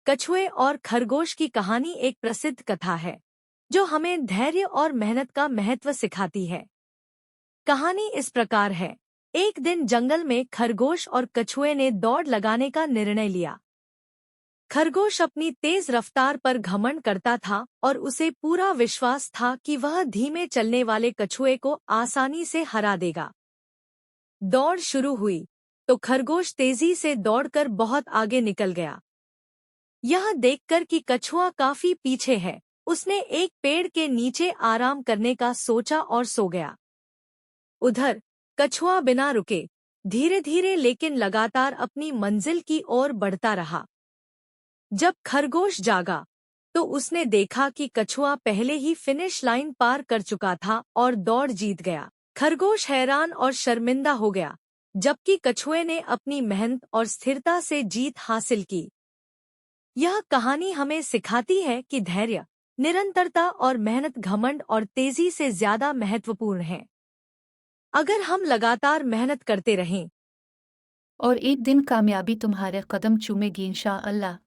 कछुए और खरगोश की कहानी एक प्रसिद्ध कथा है जो हमें धैर्य और मेहनत का महत्व सिखाती है। कहानी इस प्रकार है। एक दिन जंगल में खरगोश और कछुए ने दौड़ लगाने का निर्णय लिया। खरगोश अपनी तेज रफ्तार पर घमंड करता था और उसे पूरा विश्वास था कि वह धीमे चलने वाले कछुए को आसानी से हरा देगा। दौड़ शुरू हुई तो खरगोश तेजी से दौड़कर बहुत आगे निकल गया। यह देखकर कि कछुआ काफी पीछे है, उसने एक पेड़ के नीचे आराम करने का सोचा और सो गया। उधर कछुआ बिना रुके धीरे धीरे लेकिन लगातार अपनी मंजिल की ओर बढ़ता रहा। जब खरगोश जागा तो उसने देखा कि कछुआ पहले ही फिनिश लाइन पार कर चुका था और दौड़ जीत गया। खरगोश हैरान और शर्मिंदा हो गया, जबकि कछुए ने अपनी मेहनत और स्थिरता से जीत हासिल की। यह कहानी हमें सिखाती है कि धैर्य, निरंतरता और मेहनत घमंड और तेजी से ज्यादा महत्वपूर्ण है। अगर हम लगातार मेहनत करते रहें और एक दिन कामयाबी तुम्हारे कदम चूमेगी इंशाअल्लाह।